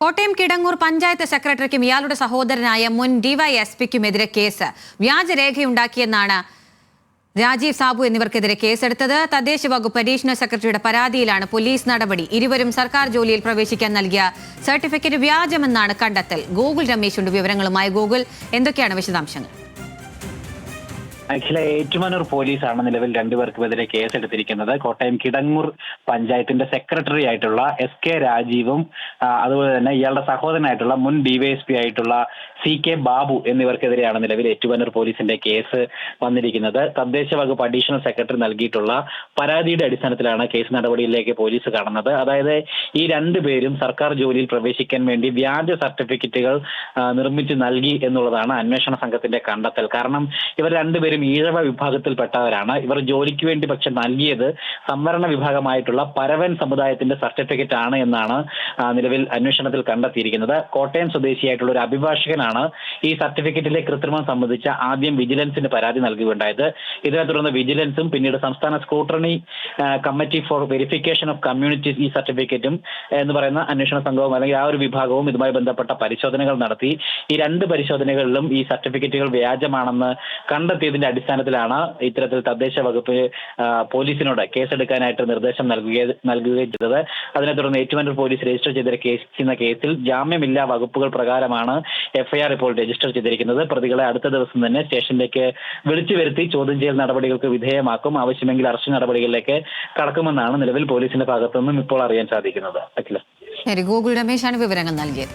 കോട്ടയം കിടങ്ങൂർ പഞ്ചായത്ത് സെക്രട്ടറിക്കും ഇയാളുടെ സഹോദരനായ മുൻ ഡിവൈഎസ്പിക്കുമെതിരെ കേസ്. വ്യാജരേഖയുണ്ടാക്കിയെന്നാണ് രാജീവ് സാബു എന്നിവർക്കെതിരെ കേസെടുത്തത്. തദ്ദേശ വകുപ്പ് അഡീഷണൽ സെക്രട്ടറിയുടെ പരാതിയിലാണ് പോലീസ് നടപടി. ഇരുവരും സർക്കാർ ജോലിയിൽ പ്രവേശിക്കാൻ നൽകിയ സർട്ടിഫിക്കറ്റ് വ്യാജമെന്നാണ് കണ്ടെത്തൽ. ഗൂഗിൾ രമേശുണ്ട് വിവരങ്ങളുമായി. ഗൂഗിൾ, എന്തൊക്കെയാണ് വിശദാംശങ്ങൾ? അഖില, ഏറ്റുമാനൂർ പോലീസാണ് നിലവിൽ രണ്ടുപേർക്കുമെതിരെ കേസെടുത്തിരിക്കുന്നത്. കോട്ടയം കിടങ്ങൂർ പഞ്ചായത്തിന്റെ സെക്രട്ടറി ആയിട്ടുള്ള SK രാജീവും അതുപോലെ തന്നെ ഇയാളുടെ സഹോദരനായിട്ടുള്ള മുൻ DYSP ആയിട്ടുള്ള CK ബാബു എന്നിവർക്കെതിരെയാണ് നിലവിൽ ഏറ്റുമാനൂർ പോലീസിന്റെ കേസ് വന്നിരിക്കുന്നത്. തദ്ദേശ വകുപ്പ് അഡീഷണൽ സെക്രട്ടറി നൽകിയിട്ടുള്ള പരാതിയുടെ അടിസ്ഥാനത്തിലാണ് കേസ് നടപടിയിലേക്ക് പോലീസ് കടന്നത്. അതായത് ഈ രണ്ടുപേരും സർക്കാർ ജോലിയിൽ പ്രവേശിക്കാൻ വേണ്ടി വ്യാജ സർട്ടിഫിക്കറ്റുകൾ നിർമ്മിച്ചു നൽകി എന്നുള്ളതാണ് അന്വേഷണ സംഘത്തിന്റെ കണ്ടെത്തൽ. കാരണം ഇവർ രണ്ടുപേരും ഈഴവ വിഭാഗത്തിൽപ്പെട്ടവരാണ്. ഇവർ ജോലിക്ക് വേണ്ടി പക്ഷെ നൽകിയത് സംവരണ വിഭാഗമായിട്ടുള്ള പരവൻ സമുദായത്തിന്റെ സർട്ടിഫിക്കറ്റ് ആണ് എന്നാണ് നിലവിൽ അന്വേഷണത്തിൽ കണ്ടെത്തിയിരിക്കുന്നത്. കോട്ടയം സ്വദേശിയായിട്ടുള്ള ഒരു അഭിഭാഷകനാണ് ഈ സർട്ടിഫിക്കറ്റിലെ കൃത്രിമം സംബന്ധിച്ച ആദ്യം വിജിലൻസിന് പരാതി നൽകുകയുണ്ടായത്. ഇതിനെ തുടർന്ന് വിജിലൻസും പിന്നീട് സംസ്ഥാന scrutiny committee for verification of communities ഈ സർട്ടിഫിക്കറ്റും എന്ന് പറയുന്ന അന്വേഷണ സംഘവും അല്ലെങ്കിൽ ആ ഒരു വിഭാഗവും ഇതുമായി ബന്ധപ്പെട്ട പരിശോധനകൾ നടത്തി. ഈ രണ്ട് പരിശോധനകളിലും ഈ സർട്ടിഫിക്കറ്റുകൾ വ്യാജമാണെന്ന് കണ്ടെത്തിയതിന്റെ അടിസ്ഥാനത്തിലാണ് ഇത്തരത്തിൽ തദ്ദേശ വകുപ്പ് പോലീസിനോട് കേസെടുക്കാനായിട്ട് നിർദ്ദേശം നൽകുകയും ചെയ്തത്. അതിനെ തുടർന്ന് ഏറ്റുമാനൂർ പോലീസ് രജിസ്റ്റർ ചെയ്തിരിക്കുന്ന കേസിൽ ജാമ്യമില്ലാ വകുപ്പുകൾ പ്രകാരമാണ് FIR ഇപ്പോൾ രജിസ്റ്റർ ചെയ്തിരിക്കുന്നത്. പ്രതികളെ അടുത്ത ദിവസം തന്നെ സ്റ്റേഷനിലേക്ക് വിളിച്ചു വരുത്തി ചോദ്യം ചെയ്യൽ നടപടികൾക്ക് വിധേയമാക്കും. ആവശ്യമെങ്കിൽ അറസ്റ്റ് നടപടികളിലേക്ക് കടക്കുമെന്നാണ് നിലവിൽ പോലീസിന്റെ ഭാഗത്തുനിന്നും ഇപ്പോൾ അറിയാൻ സാധിക്കുന്നത്. അഖില, ഗൂഗിൾ രമേശാണ് വിവരങ്ങൾ നൽകിയത്.